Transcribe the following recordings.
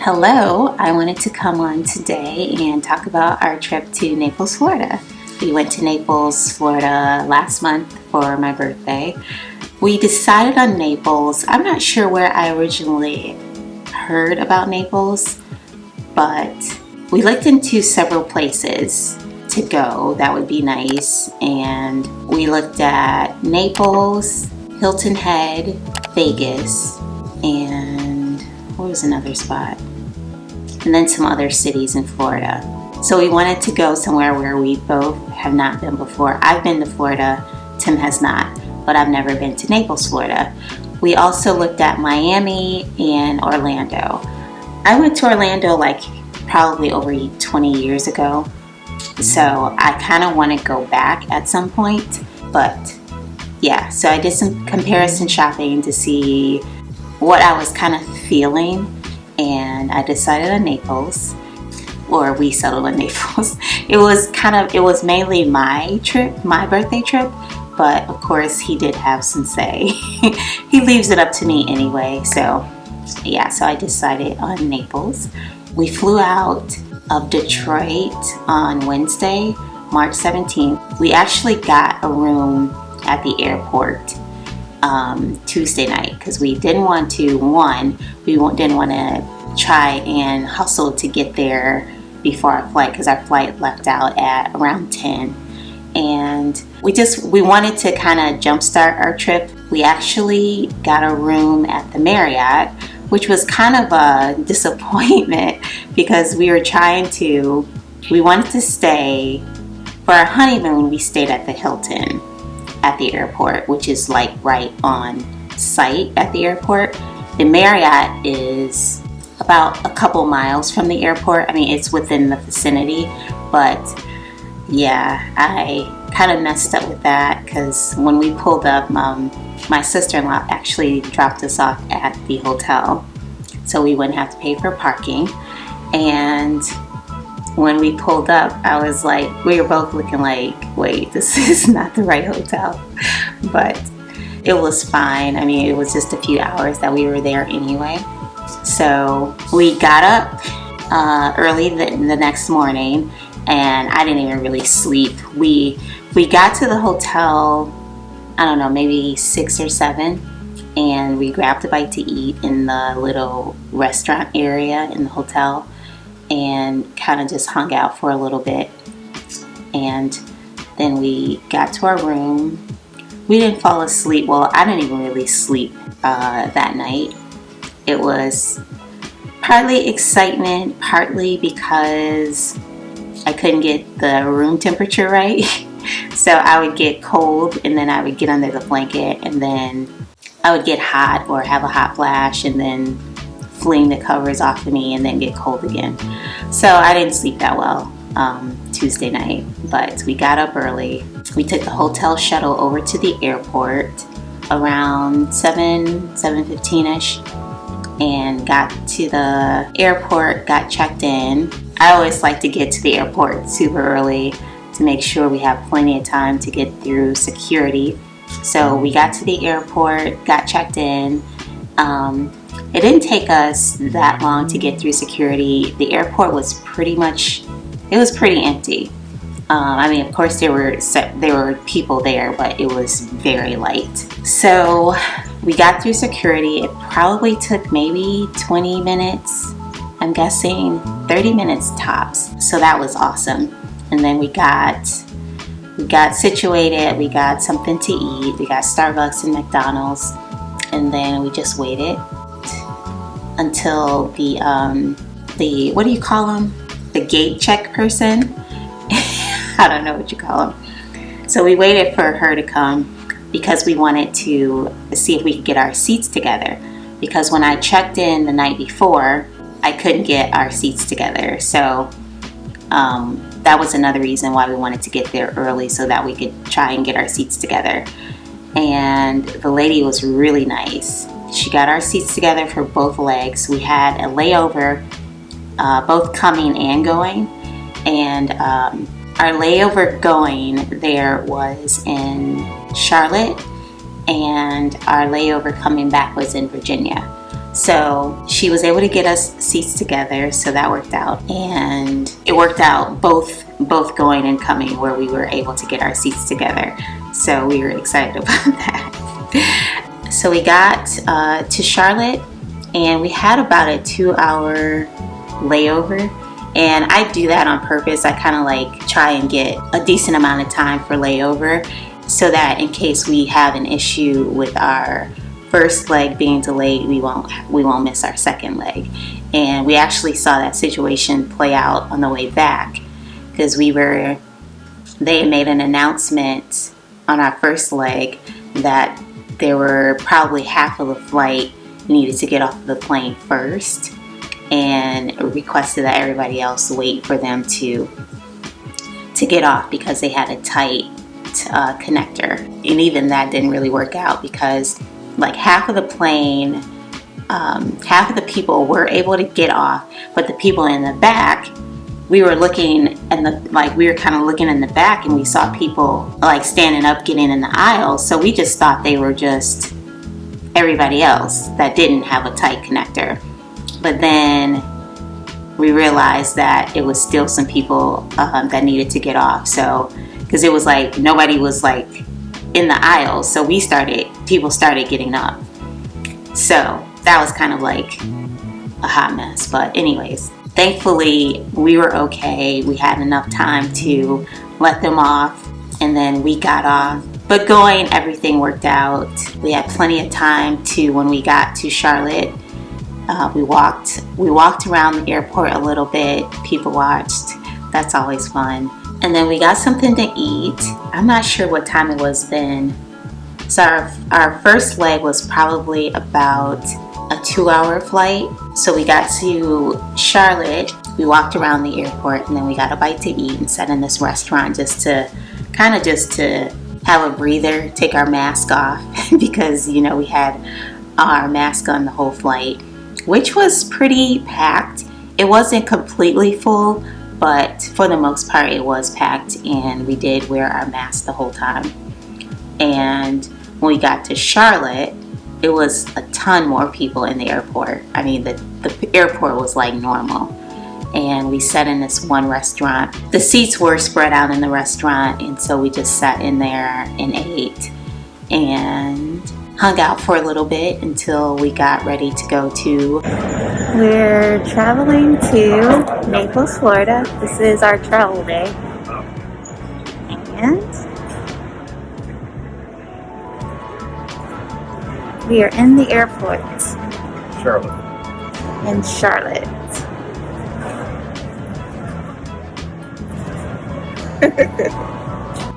Hello, I wanted to come on today and talk about our trip to Naples, Florida. We went to Naples, Florida last month for my birthday. We decided on Naples. I'm not sure where I originally heard about Naples, but we looked into several places to go that would be nice, and we looked at Naples, Hilton Head, Vegas, and what was another spot? And then some other cities in Florida. So we wanted to go somewhere where we both have not been before. I've been to Florida, Tim has not, but I've never been to Naples, Florida. We also looked at Miami and Orlando. I went to Orlando like probably over 20 years ago, so I kind of want to go back at some point. But yeah, so I did some comparison shopping to see what I was kind of feeling, and I decided on Naples, or we settled on Naples. It was mainly my trip, my birthday trip, but of course he did have some say. He leaves it up to me anyway, so yeah, so I decided on Naples. We flew out of Detroit on Wednesday, March 17th. We actually got a room at the airport Tuesday night because we didn't want to, didn't want to try and hustle to get there before our flight, because our flight left out at around 10, and we wanted to kind of jumpstart our trip. We actually got a room at the Marriott, which was kind of a disappointment because we wanted to stay for our honeymoon. We stayed at the Hilton at the airport, which is like right on site at the airport. The Marriott is about a couple miles from the airport. I mean, it's within the vicinity, but yeah, I kind of messed up with that because when we pulled up, my sister-in-law actually dropped us off at the hotel so we wouldn't have to pay for parking. And when we pulled up, I was like, we were both looking like, wait, this is not the right hotel. But it was fine. I mean, it was just a few hours that we were there anyway. So we got up early the next morning, and I didn't even really sleep. We got to the hotel, I don't know, maybe 6 or 7, and we grabbed a bite to eat in the little restaurant area in the hotel, and kind of just hung out for a little bit. And then we got to our room. We didn't fall asleep. Well, I didn't even really sleep that night. It was partly excitement, partly because I couldn't get the room temperature right. So I would get cold, and then I would get under the blanket, and then I would get hot or have a hot flash, and then fling the covers off of me and then get cold again. So I didn't sleep that well Tuesday night, but we got up early. We took the hotel shuttle over to the airport around 7:15ish, and got to the airport, got checked in. I always like to get to the airport super early to make sure we have plenty of time to get through security. So we got to the airport, got checked in. It didn't take us that long to get through security. The airport was pretty empty. I mean, of course there were people there, but it was very light. So we got through security. It probably took maybe 20 minutes, I'm guessing 30 minutes tops. So that was awesome. And then we got situated. We got something to eat. We got Starbucks and McDonald's, and then we just waited until the what do you call them? The gate check person. I don't know what you call them. So we waited for her to come because we wanted to see if we could get our seats together. Because when I checked in the night before, I couldn't get our seats together. So that was another reason why we wanted to get there early, so that we could try and get our seats together. And the lady was really nice. She got our seats together for both legs. We had a layover, both coming and going. And our layover going there was in Charlotte, and our layover coming back was in Virginia. So she was able to get us seats together, so that worked out. And it worked out both going and coming, where we were able to get our seats together. So we were excited about that. So we got to Charlotte, and we had about a 2-hour layover. And I do that on purpose. I kind of like try and get a decent amount of time for layover, so that in case we have an issue with our first leg being delayed, we won't miss our second leg. And we actually saw that situation play out on the way back, because they made an announcement on our first leg that there were probably half of the flight needed to get off the plane first, and requested that everybody else wait for them to get off because they had a tight connector. And even that didn't really work out, because like half of the plane, half of the people were able to get off, but the people in the back, we were looking we were kind of looking in the back, and we saw people like standing up, getting in the aisle. So we just thought they were just everybody else that didn't have a tight connector. But then we realized that it was still some people that needed to get off. So, because it was like nobody was like in the aisle, so people started getting up. So that was kind of like a hot mess. But anyways, thankfully we were okay. We had enough time to let them off, and then we got off. But going, everything worked out. We had plenty of time when we got to Charlotte. We walked around the airport a little bit. People watched. That's always fun. And then we got something to eat. I'm not sure what time it was then. So our first leg was probably about a 2-hour flight. So we got to Charlotte. We walked around the airport, and then we got a bite to eat and sat in this restaurant just to have a breather, take our mask off because, we had our mask on the whole flight, which was pretty packed. It wasn't completely full, but for the most part it was packed, and we did wear our mask the whole time. And when we got to Charlotte, it was a ton more people in the airport. I mean, the airport was like normal. And we sat in this one restaurant. The seats were spread out in the restaurant, and so we just sat in there and ate and hung out for a little bit until we got ready to go to... We're traveling to Naples, Florida. This is our travel day. And we are in the airport. In Charlotte.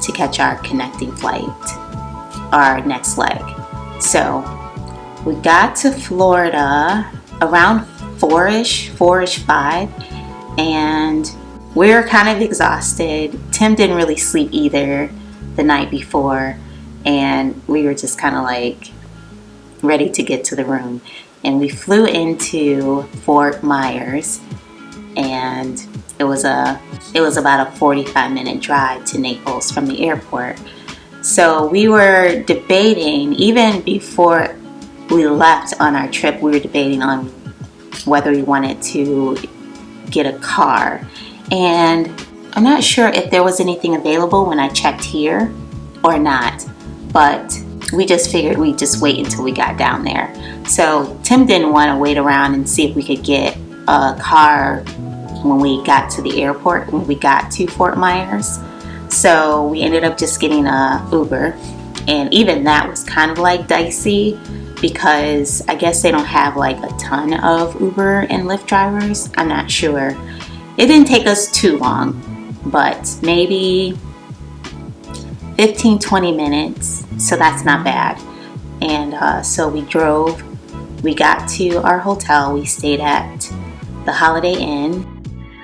To catch our connecting flight, our next leg. So we got to Florida around 4-ish, 5, and we were kind of exhausted. Tim didn't really sleep either the night before, and we were just kind of like ready to get to the room. And we flew into Fort Myers, and it was about a 45-minute drive to Naples from the airport. So we were debating, even before we left on our trip, we were debating on whether we wanted to get a car. And I'm not sure if there was anything available when I checked here or not, but we just figured we'd just wait until we got down there. So Tim didn't want to wait around and see if we could get a car when we got to the airport, when we got to Fort Myers. So we ended up just getting a Uber, and even that was kind of like dicey because I guess they don't have like a ton of Uber and Lyft drivers. I'm not sure. It didn't take us too long, but maybe 15-20 minutes, so that's not bad. And so we drove. We got to our hotel. We stayed at the Holiday Inn.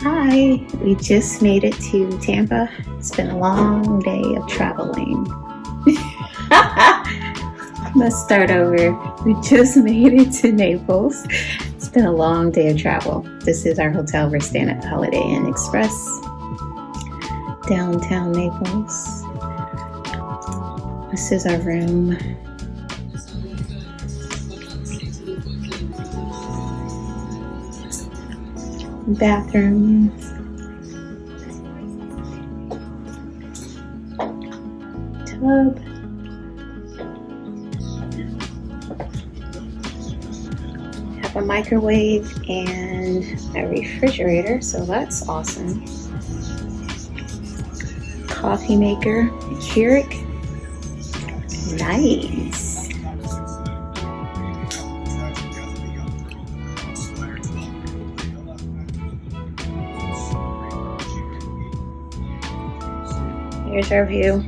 Hi, we just made it to Tampa. It's been a long day of traveling. Let's start over. We just made it to Naples. It's been a long day of travel. This is our hotel. We're staying at the Holiday Inn Express, downtown Naples. This is our room. bathrooms. Tub. Have a microwave and a refrigerator, so that's awesome. Coffee maker, Keurig. Nice. Here's our view.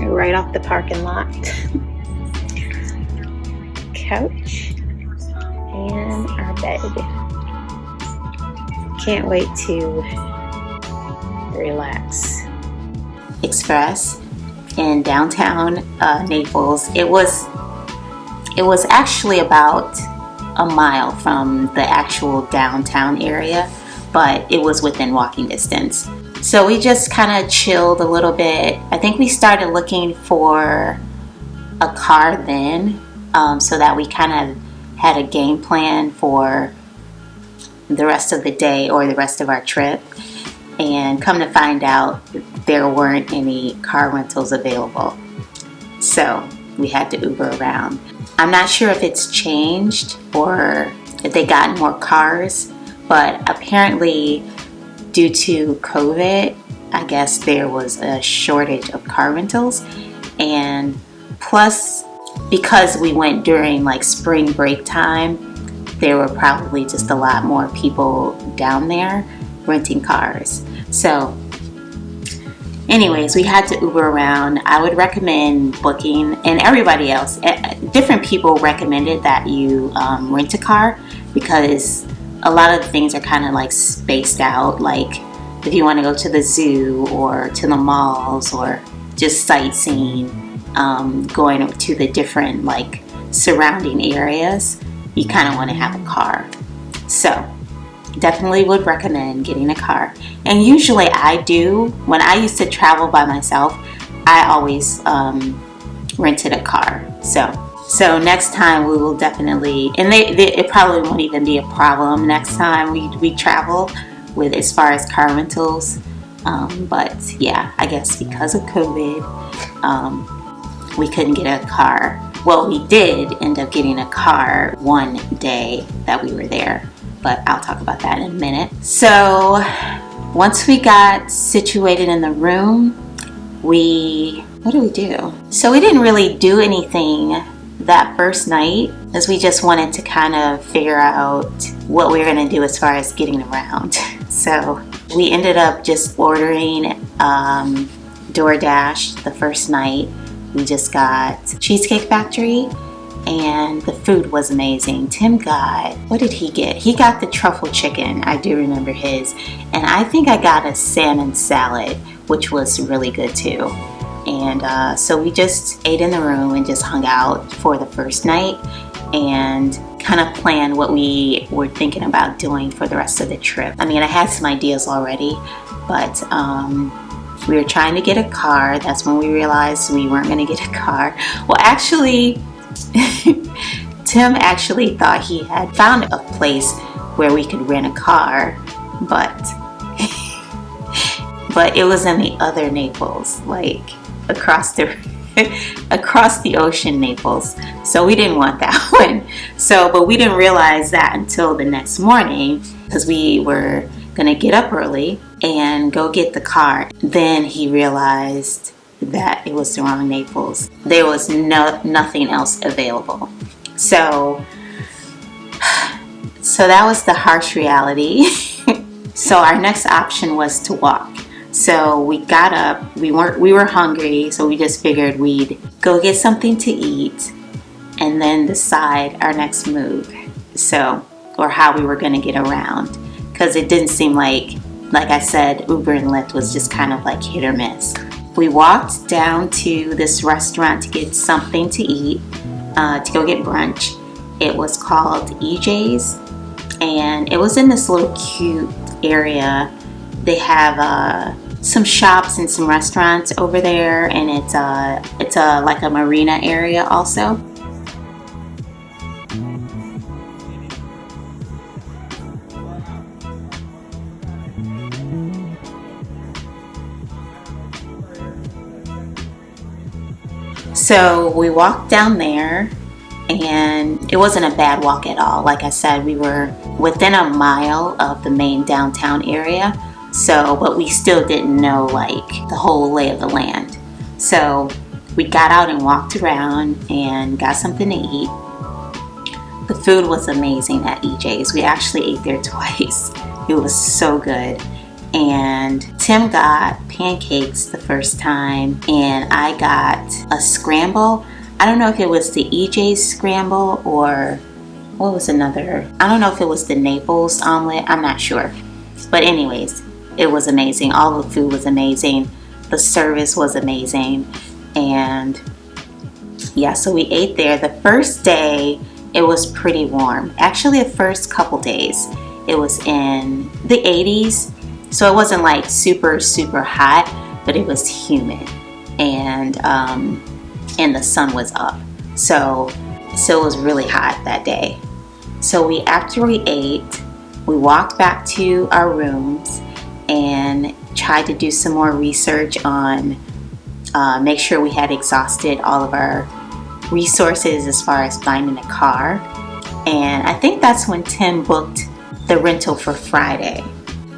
Right off the parking lot. Couch and our bed. Can't wait to relax. Express in downtown Naples. It was actually about a mile from the actual downtown area, but it was within walking distance. So we just kind of chilled a little bit. I think we started looking for a car then, so that we kind of had a game plan for the rest of the day or the rest of our trip. And come to find out, there weren't any car rentals available. So we had to Uber around. I'm not sure if it's changed or if they got more cars, but apparently due to COVID, I guess there was a shortage of car rentals. And plus, because we went during like spring break time, there were probably just a lot more people down there renting cars. So anyways, we had to Uber around. I would recommend booking, and everybody else, different people recommended that you rent a car, because a lot of the things are kind of like spaced out. Like if you want to go to the zoo or to the malls or just sightseeing, going to the different like surrounding areas, you kind of want to have a car. So definitely would recommend getting a car. And usually I do. When I used to travel by myself, I always rented a car. So next time we will definitely, and it probably won't even be a problem next time we travel with as far as car rentals. But yeah, I guess because of COVID, we couldn't get a car. Well, we did end up getting a car one day that we were there, but I'll talk about that in a minute. So once we got situated in the room, what did we do? So we didn't really do anything that first night, as we just wanted to kind of figure out what we were going to do as far as getting around. So we ended up just ordering DoorDash the first night. We just got Cheesecake Factory, and the food was amazing. Tim got, what did he get? He got the truffle chicken. I do remember his. And I think I got a salmon salad, which was really good too. And so we just ate in the room and just hung out for the first night and kind of planned what we were thinking about doing for the rest of the trip. I mean, I had some ideas already, but we were trying to get a car. That's when we realized we weren't going to get a car. Well, actually, Tim actually thought he had found a place where we could rent a car, but it was in the other Naples, like across the ocean Naples. So we didn't want that one. But we didn't realize that until the next morning, because we were gonna get up early and go get the car. Then he realized that it was the wrong Naples. There was nothing else available. So that was the harsh reality. So our next option was to walk. So we got up, we were hungry, so we just figured we'd go get something to eat and then decide our next move. Or how we were gonna get around. Because it didn't seem like I said, Uber and Lyft was just kind of like hit or miss. We walked down to this restaurant to get something to eat, to go get brunch. It was called EJ's, and it was in this little cute area. They have some shops and some restaurants over there, and it's like a marina area also. So we walked down there, and it wasn't a bad walk at all. Like I said, we were within a mile of the main downtown area. So, but we still didn't know like the whole lay of the land. So we got out and walked around and got something to eat. The food was amazing at EJ's. We actually ate there twice. It was so good. And Tim got pancakes the first time, and I got a scramble. I don't know if it was the EJ's scramble or what was another. I don't know if it was the Naples omelet. I'm not sure. But anyways, it was amazing. All the food was amazing. The service was amazing. And yeah, so we ate there. The first day, it was pretty warm. Actually, the first couple days, it was in the 80s. So it wasn't like super, super hot, but it was humid. And the sun was up. So it was really hot that day. So after we ate, we walked back to our rooms and tried to do some more research on make sure we had exhausted all of our resources as far as finding a car. And I think that's when Tim booked the rental for Friday.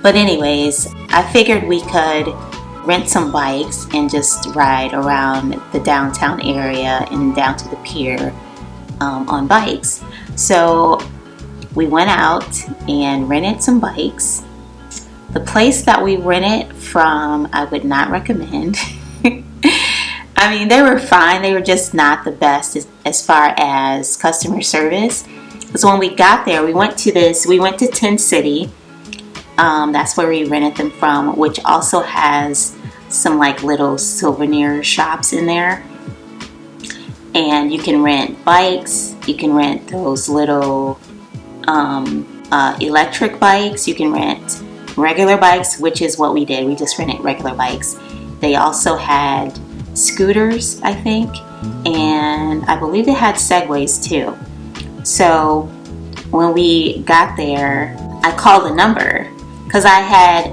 But anyways, I figured we could rent some bikes and just ride around the downtown area and down to the pier on bikes. So we went out and rented some bikes. The place that we rented from, I would not recommend. I mean, they were fine. They were just not the best as far as customer service. So when we got there, we went to Tin City. That's where we rented them from, which also has some like little souvenir shops in there. And you can rent bikes. You can rent those little electric bikes. You can rent regular bikes, which is what we did. We just rented regular bikes. They also had scooters, I think, and I believe they had Segways too. So when we got there, I called the number because I had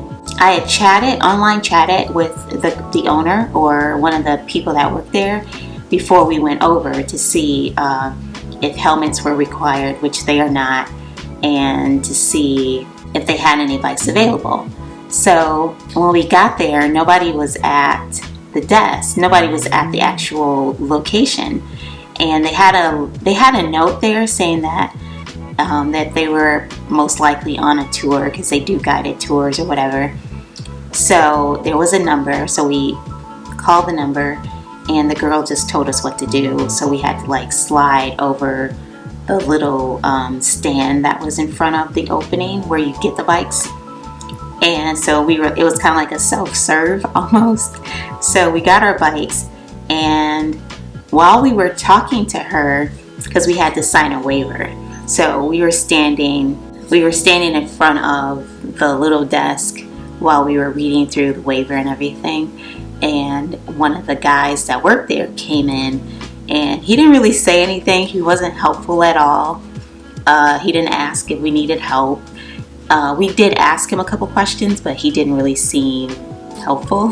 online chatted with the owner or one of the people that worked there before we went over to see if helmets were required, which they are not, and to see if they had any bikes available. So when we got there, nobody was at the desk. Nobody was at the actual location, and they had a note there saying that that they were most likely on a tour because they do guided tours or whatever. So there was a number, so we called the number, and the girl just told us what to do. So we had to like slide over the little stand that was in front of the opening where you get the bikes. And so it was kind of like a self-serve almost. So we got our bikes, and while we were talking to her, because we had to sign a waiver, so we were standing in front of the little desk while we were reading through the waiver and everything. And one of the guys that worked there came in, and he didn't really say anything. He wasn't helpful at all. He didn't ask if we needed help. We did ask him a couple questions, but he didn't really seem helpful.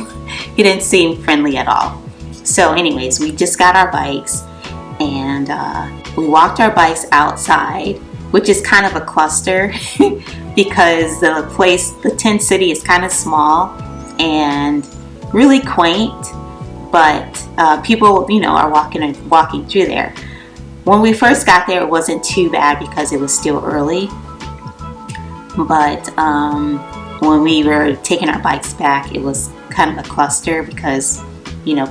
He didn't seem friendly at all. So anyways, we just got our bikes, and we walked our bikes outside, which is kind of a cluster because the Tin City is kind of small and really quaint, but people, are walking through there. When we first got there, it wasn't too bad because it was still early. But when we were taking our bikes back, it was kind of a cluster because,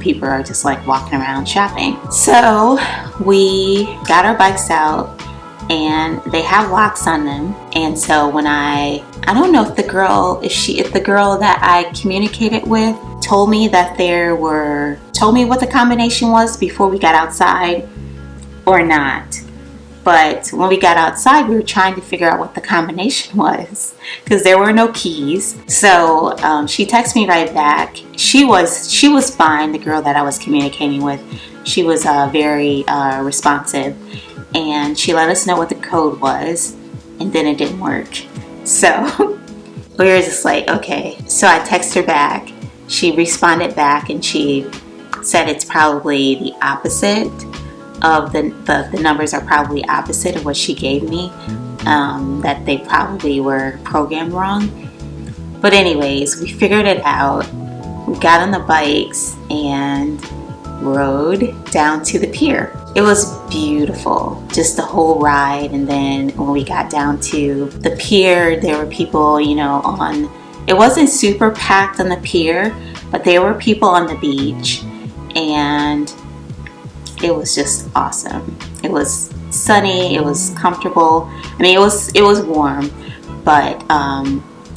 people are just like walking around shopping. So we got our bikes out, and they have locks on them. And so when I don't know if the girl that I communicated with told me what the combination was before we got outside or not. But when we got outside, we were trying to figure out what the combination was because there were no keys. So she texted me right back. She was fine, the girl that I was communicating with. She was very responsive, and she let us know what the code was, and then it didn't work. So we were just like, okay. So I texted her back. She responded back, and she said it's probably the opposite of the numbers are probably opposite of what she gave me, that they probably were programmed wrong. But anyways, we figured it out. We got on the bikes and rode down to the pier. It was beautiful, just the whole ride. And then when we got down to the pier, there were people, you know, it wasn't super packed on the pier, but there were people on the beach, and it was just awesome. It was sunny, it was comfortable. I mean, it was warm, but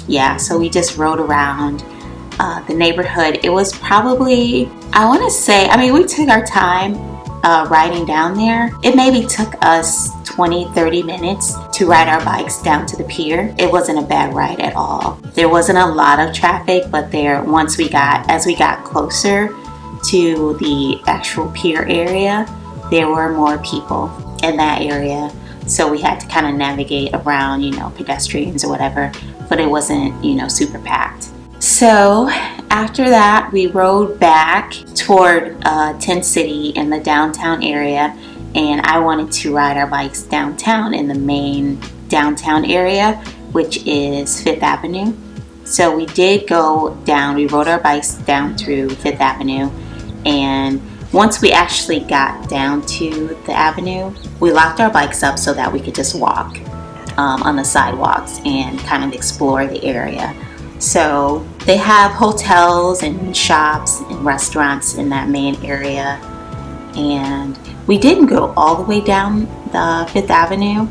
yeah, so we just rode around the neighborhood. It was probably, I want to say, I mean, we took our time riding down there. It maybe took us 20-30 minutes to ride our bikes down to the pier. It wasn't a bad ride at all. There wasn't a lot of traffic, but as we got closer to the actual pier area, there were more people in that area. So we had to kind of navigate around, you know, pedestrians or whatever, but it wasn't, you know, super packed. So after that, we rode back toward Tent City in the downtown area, and I wanted to ride our bikes downtown in the main downtown area, which is 5th Avenue. So we did go down, we rode our bikes down through 5th Avenue, and once we actually got down to the avenue, we locked our bikes up so that we could just walk on the sidewalks and kind of explore the area. So they have hotels and shops and restaurants in that main area, and we didn't go all the way down the 5th Avenue,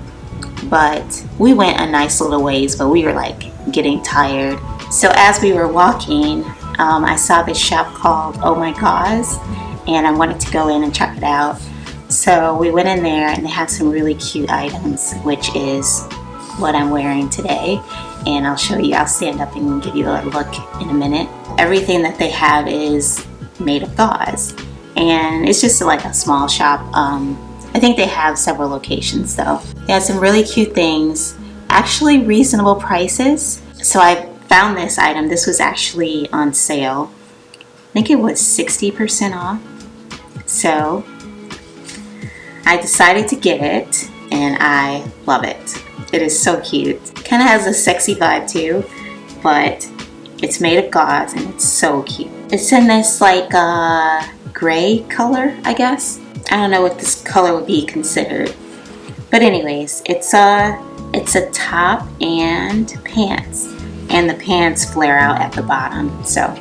but we went a nice little ways, but we were like getting tired. So as we were walking, I saw this shop called Oh My Gauze, and I wanted to go in and check it out. So we went in there, and they had some really cute items, which is what I'm wearing today. And I'll show you, I'll stand up and give you a look in a minute. Everything that they have is made of gauze, and it's just like a small shop. I think they have several locations though. They have some really cute things, actually reasonable prices. So I found this item. This was actually on sale. I think it was 60% off. So I decided to get it, and I love it. It is so cute. Kind of has a sexy vibe too, but it's made of gauze and it's so cute. It's in this like gray color, I guess. I don't know what this color would be considered. But anyways, it's a top and pants. And the pants flare out at the bottom. So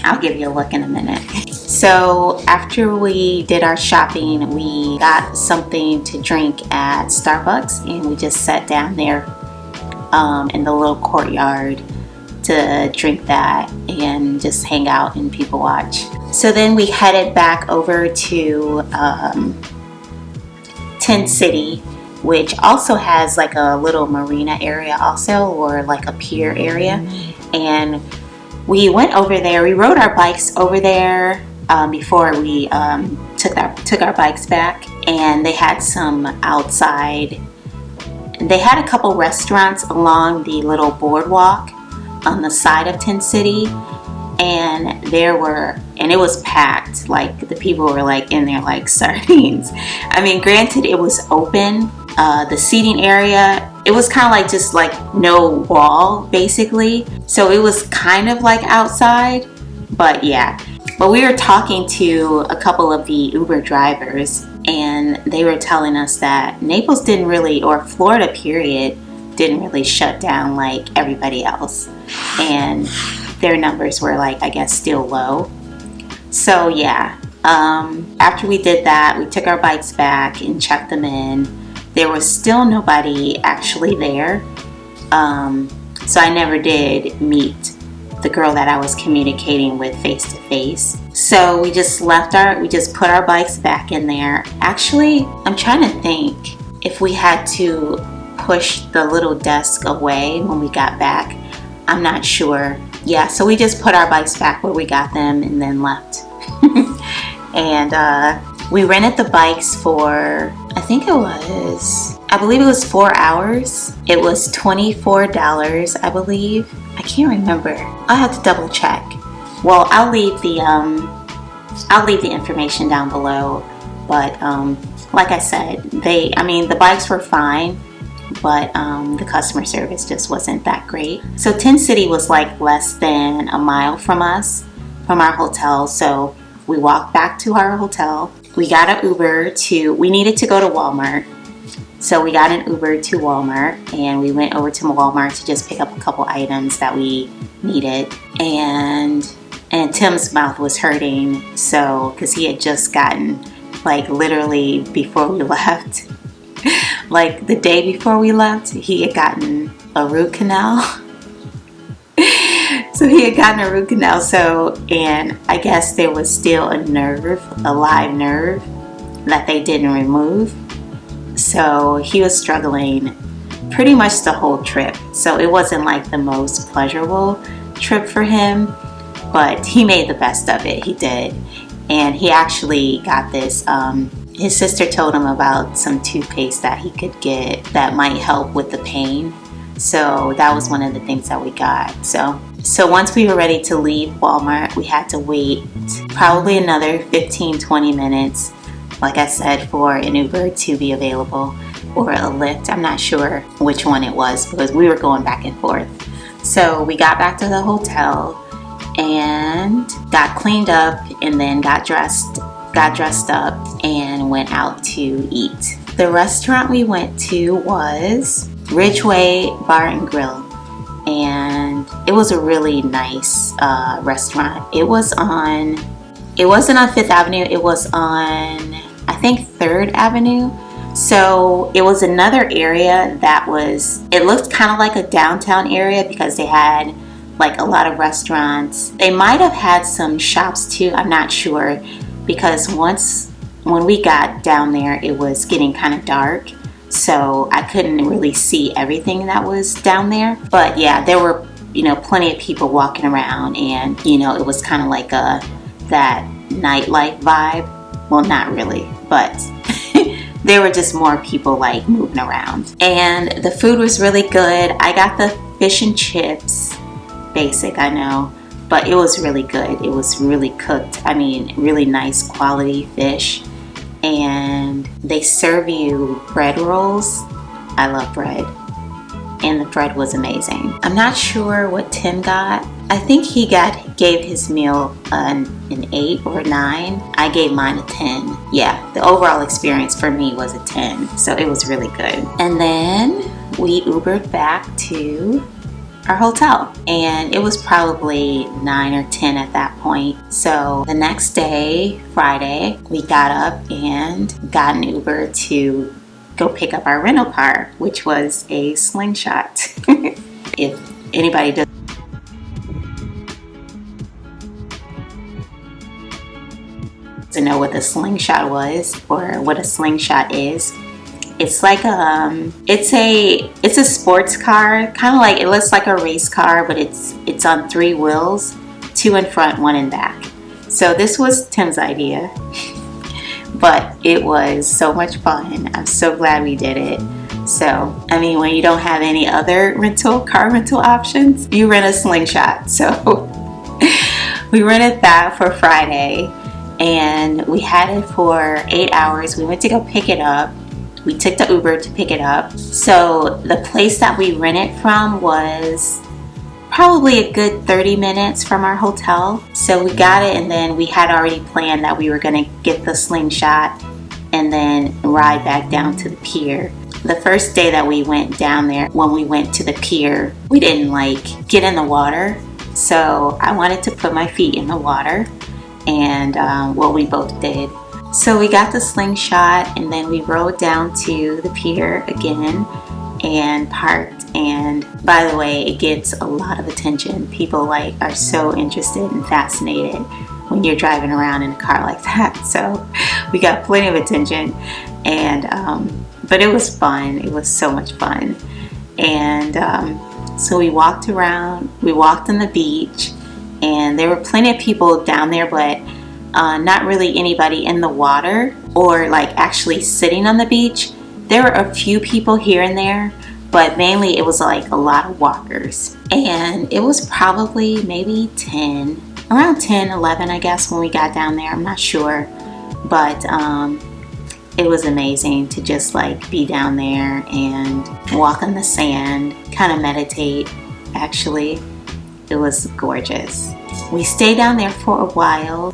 I'll give you a look in a minute. So after we did our shopping, we got something to drink at Starbucks, and we just sat down there in the little courtyard to drink that and just hang out and people watch. So then we headed back over to Tent City, which also has like a little marina area also, or like a pier area. And we went over there, we rode our bikes over there before we took our bikes back, and they had some outside. They had a couple restaurants along the little boardwalk on the side of Tent City, and it was packed. Like the people were like in there like sardines. I mean, granted, it was open. The seating area, it was kind of like just like no wall basically. So it was kind of like outside, but yeah. But we were talking to a couple of the Uber drivers, and they were telling us that Naples didn't really, or Florida period, didn't really shut down like everybody else. And their numbers were like, I guess, still low. So yeah, after we did that, we took our bikes back and checked them in. There was still nobody actually there. So I never did meet the girl that I was communicating with face to face. So we just put our bikes back in there. Actually, I'm trying to think if we had to push the little desk away when we got back. I'm not sure. Yeah, so we just put our bikes back where we got them and then left. And we rented the bikes for, I believe it was 4 hours. It was $24, I believe. I can't remember. I'll have to double check. Well, I'll leave the I'll leave the information down below. But like I said, the bikes were fine, but the customer service just wasn't that great. So Tin City was like less than a mile from us, from our hotel. So we walked back to our hotel. We got an Uber we needed to go to Walmart. So we got an Uber to Walmart, and we went over to Walmart to just pick up a couple items that we needed. And Tim's mouth was hurting, so because he had just gotten, like literally before we left, like the day before we left, he had gotten a root canal. So he had gotten a root canal. And I guess there was still a live nerve that they didn't remove. So he was struggling pretty much the whole trip. So it wasn't like the most pleasurable trip for him, but he made the best of it. He did. And he actually got this, his sister told him about some toothpaste that he could get that might help with the pain. So that was one of the things that we got. So once we were ready to leave Walmart, we had to wait probably another 15-20 minutes, like I said, for an Uber to be available, or a Lyft. I'm not sure which one it was because we were going back and forth. So we got back to the hotel and got cleaned up, and then got dressed up and went out to eat. The restaurant we went to was Ridgway Bar and Grill, and it was a really nice restaurant. It wasn't on 5th Avenue, it was on, I think, 3rd Avenue. So it was another area it looked kind of like a downtown area because they had like a lot of restaurants. They might have had some shops too, I'm not sure, because when we got down there, it was getting kind of dark. So I couldn't really see everything that was down there. But yeah, there were, plenty of people walking around, and, it was kind of like that nightlife vibe. Well, not really, but there were just more people like moving around. And the food was really good. I got the fish and chips, basic, I know, but it was really good. It was really cooked. Really nice quality fish. And they serve you bread rolls. I love bread. And the bread was amazing. I'm not sure what Tim got. I think he gave his meal an 8 or 9. I gave mine a 10. Yeah, the overall experience for me was a 10. So it was really good. And then we Ubered back to our hotel, and it was probably 9 or 10 at that point. So the next day, Friday, we got up and got an Uber to go pick up our rental car, which was a Sling Shot. If anybody doesn't know what a Sling Shot was, or what a Sling Shot is, it's like it's a sports car, kind of like, it looks like a race car, but it's on 3 wheels, 2 in front, 1 in back. So this was Tim's idea, but it was so much fun. I'm so glad we did it. So when you don't have any other car rental options, you rent a Sling Shot. So we rented that for Friday, and we had it for 8 hours. We went to go pick it up. We took the Uber to pick it up. So the place that we rented from was probably a good 30 minutes from our hotel. So we got it, and then we had already planned that we were gonna get the Sling Shot and then ride back down to the pier. The first day that we went down there, when we went to the pier, we didn't get in the water. So I wanted to put my feet in the water, and we both did. So we got the Sling Shot, and then we rode down to the pier again and parked. And by the way, it gets a lot of attention. People are so interested and fascinated when you're driving around in a car like that. So we got plenty of attention, and but it was fun. It was so much fun. And so we walked around. We walked on the beach, and there were plenty of people down there, but not really anybody in the water or actually sitting on the beach. There were a few people here and there, but mainly it was a lot of walkers. And it was probably maybe 10 around 10, 11, I guess, when we got down there. I'm not sure, but it was amazing to just like be down there and walk on the sand, kind of meditate. Actually, it was gorgeous. We stayed down there for a while.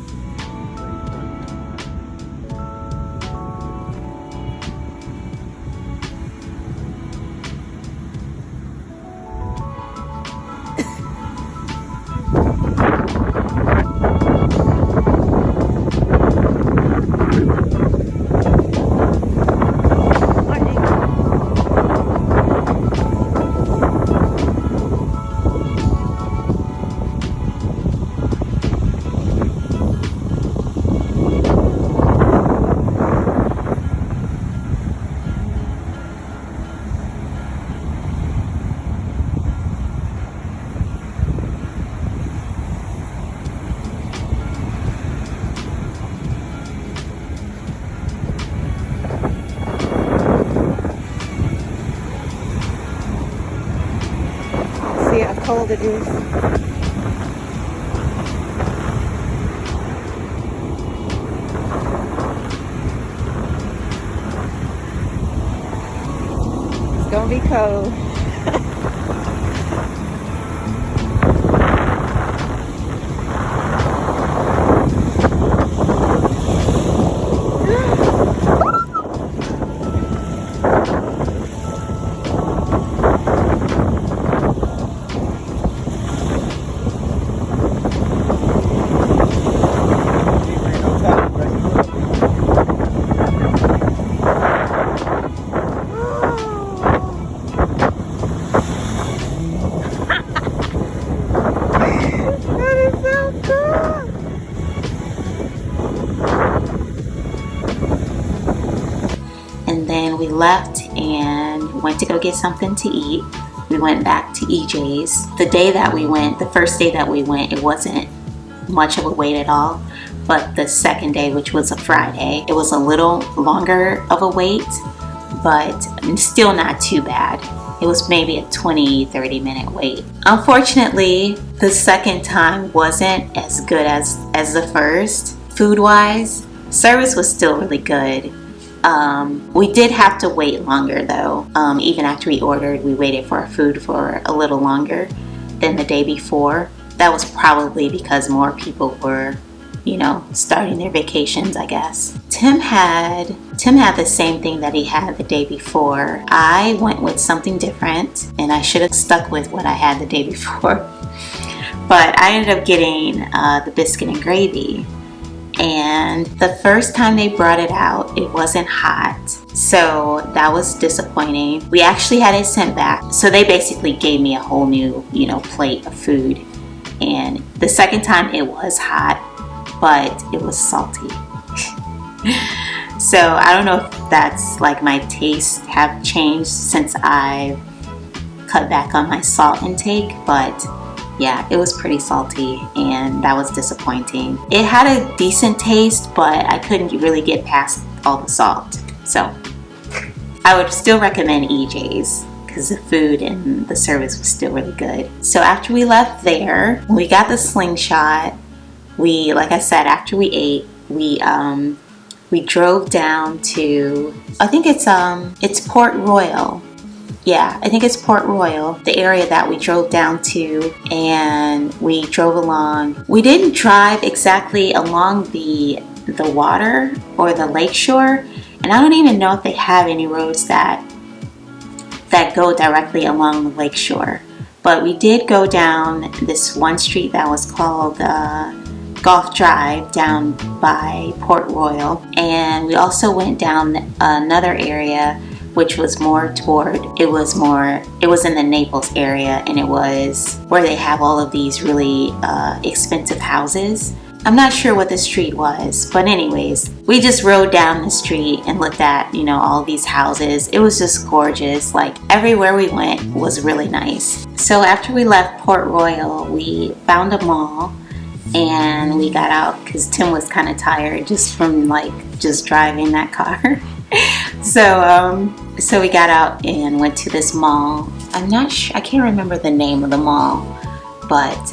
See how cold it is. It's gonna be cold. And then we left and went to go get something to eat. We went back to EJ's. The day that we went, the first day that we went, it wasn't much of a wait at all. But the second day, which was a Friday, it was a little longer of a wait, but still not too bad. It was maybe a 20-30 minute wait. Unfortunately, the second time wasn't as good as the first. Food-wise, service was still really good. We did have to wait longer though. Even after we ordered, we waited for our food for a little longer than the day before. That was probably because more people were, you know, starting their vacations, I guess. Tim had the same thing that he had the day before. I went with something different, and I should have stuck with what I had the day before. But I ended up getting the biscuit and gravy. And the first time they brought it out, it wasn't hot. So that was disappointing. We actually had it sent back. So they basically gave me a whole new, you know, plate of food. And the second time it was hot, but it was salty. So I don't know if that's like my tastes have changed since I cut back on my salt intake, but yeah, it was pretty salty and that was disappointing. It had a decent taste, but I couldn't really get past all the salt. So I would still recommend EJ's because the food and the service was still really good. So after we left there, we got the Sling Shot. We, like I said, after we ate, we drove down to, I think it's Port Royal. Yeah, I think it's Port Royal, the area that we drove down to, and we drove along. We didn't drive exactly along the water or the lake shore, and I don't even know if they have any roads that go directly along the lake shore. But we did go down this one street that was called Golf Drive down by Port Royal, and we also went down another area which was more toward, it was in the Naples area, and it was where they have all of these really expensive houses. I'm not sure what the street was, but anyways, we just rode down the street and looked at, you know, all these houses. It was just gorgeous. Like everywhere we went was really nice. So after we left Port Royal, we found a mall and we got out because Tim was kind of tired just from like just driving that car. So we got out and went to this mall. I'm not sure, I can't remember the name of the mall, but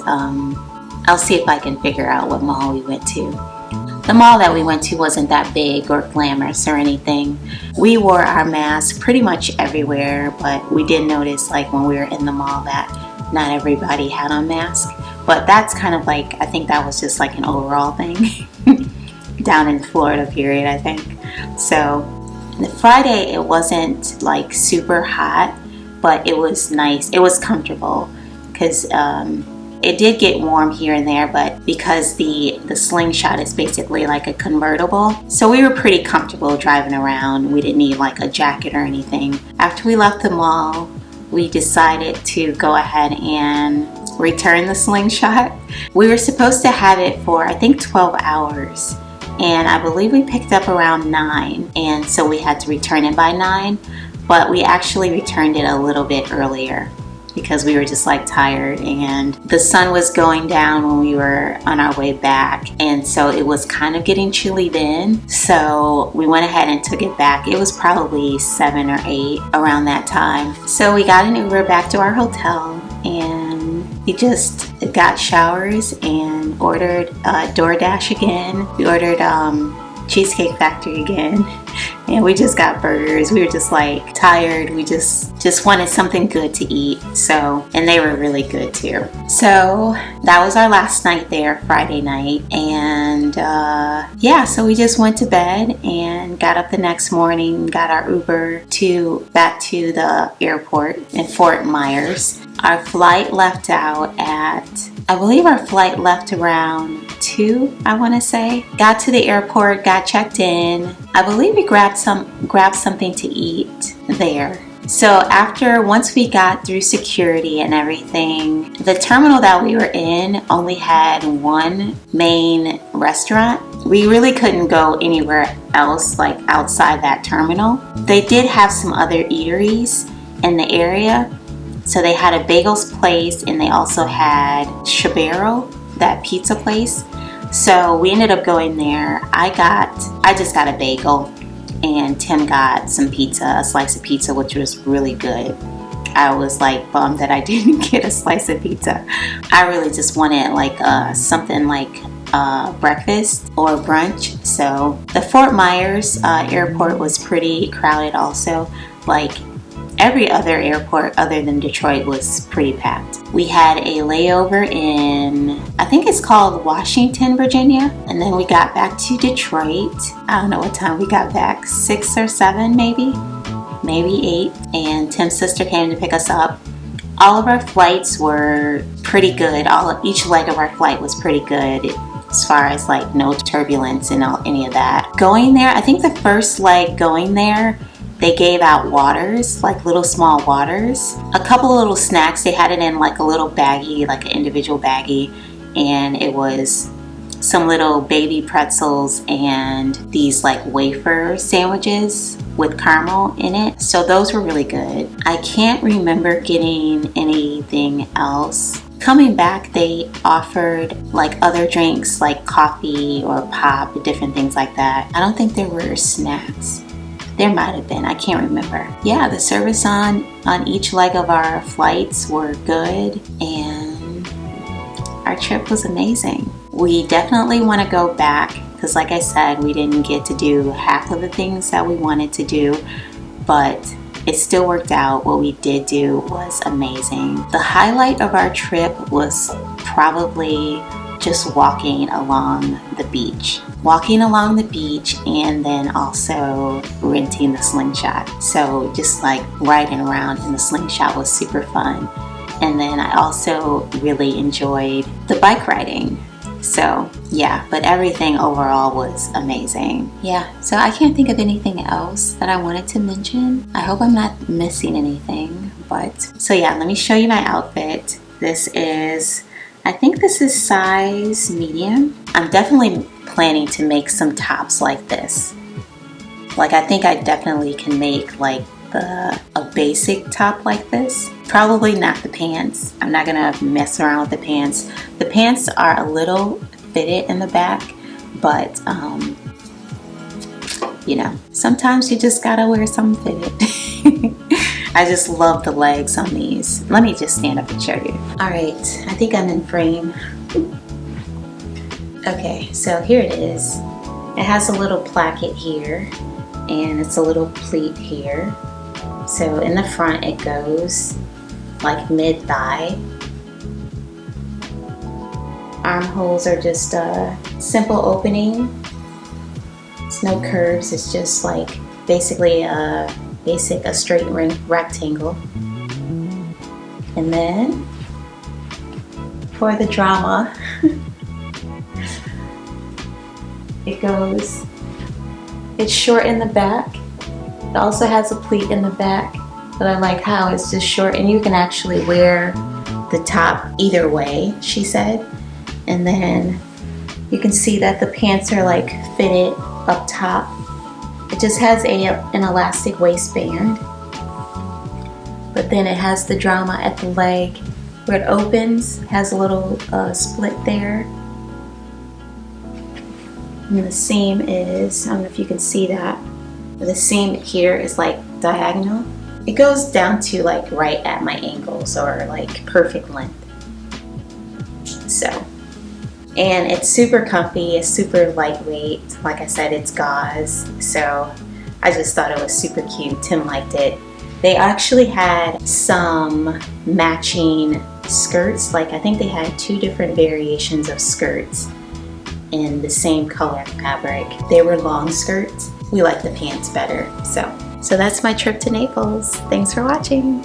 I'll see if I can figure out what mall we went to. The mall that we went to wasn't that big or glamorous or anything. We wore our masks pretty much everywhere, but we did notice like when we were in the mall that not everybody had on masks. But that's kind of like, I think that was just like an overall thing down in Florida, period, I think. So the Friday, it wasn't like super hot, but it was nice. It was comfortable because it did get warm here and there, but because the Sling Shot is basically like a convertible, so we were pretty comfortable driving around. We didn't need like a jacket or anything. After we left the mall, we decided to go ahead and return the Sling Shot. We were supposed to have it for I think 12 hours, and I believe we picked up around 9, and so we had to return it by 9, but we actually returned it a little bit earlier because we were just like tired, and the sun was going down when we were on our way back, and so it was kind of getting chilly then. So we went ahead and took it back. It was probably 7 or 8 around that time. So we got an Uber back to our hotel, and we just got showers and ordered DoorDash again. We ordered Cheesecake Factory again, and we just got burgers. We were just like tired. We just wanted something good to eat. So, and they were really good too. So that was our last night there, Friday night, and yeah, so we just went to bed and got up the next morning, got our Uber back to the airport in Fort Myers. Our flight left out at, I believe our flight left around 2, I want to say. Got to the airport, got checked in. I believe we grabbed something to eat there. So once we got through security and everything, the terminal that we were in only had one main restaurant. We really couldn't go anywhere else like outside that terminal. They did have some other eateries in the area. So they had a bagels place, and they also had Shabero, that pizza place. So we ended up going there. I just got a bagel, and Tim got some pizza, a slice of pizza, which was really good. I was like bummed that I didn't get a slice of pizza. I really just wanted like something like breakfast or brunch. So the Fort Myers airport was pretty crowded also. Like every other airport other than Detroit was pretty packed. We had a layover in, I think it's called Washington, Virginia. And then we got back to Detroit. I don't know what time we got back, 6 or 7 maybe 8. And Tim's sister came to pick us up. All of our flights were pretty good. Each leg of our flight was pretty good as far as like no turbulence and any of that. Going there, I think the first leg going there, they gave out waters, like little small waters. A couple of little snacks. They had it in like a little baggie, like an individual baggie. And it was some little baby pretzels and these like wafer sandwiches with caramel in it. So those were really good. I can't remember getting anything else. Coming back, they offered like other drinks like coffee or pop, different things like that. I don't think there were snacks. There might have been, I can't remember. Yeah, the service on each leg of our flights were good, and our trip was amazing. We definitely want to go back because like I said, we didn't get to do half of the things that we wanted to do, but it still worked out. What we did do was amazing. The highlight of our trip was probably just walking along the beach. And then also renting the Sling Shot. So just like riding around in the Sling Shot was super fun. And then I also really enjoyed the bike riding. So yeah, but everything overall was amazing. Yeah, so I can't think of anything else that I wanted to mention. I hope I'm not missing anything. So yeah, let me show you my outfit. I think this is size medium. I'm definitely planning to make some tops like this. Like I think I definitely can make like a basic top like this. Probably not the pants. I'm not gonna mess around with the pants. The pants are a little fitted in the back, but you know, sometimes you just gotta wear something fitted. I just love the legs on these. Let me just stand up and show you. All right, I think I'm in frame. Okay, so here it is. It has a little placket here, and it's a little pleat here. So in the front it goes like mid-thigh. Armholes are just a simple opening. It's no curves, it's just like basically a straight rectangle. And then for the drama, it's short in the back. It also has a pleat in the back, but I like how it's just short, and you can actually wear the top either way, she said. And then you can see that the pants are like fitted up top. It just has an elastic waistband, but then it has the drama at the leg where it opens, has a little split there. And the seam is, I don't know if you can see that, but the seam here is like diagonal. It goes down to like right at my ankles, or like perfect length. So, and it's super comfy, it's super lightweight. Like I said, it's gauze, so I just thought it was super cute. Tim liked it. They actually had some matching skirts, like I think they had 2 different variations of skirts in the same color fabric. They were long skirts. We like the pants better. So that's my trip to Naples. Thanks for watching.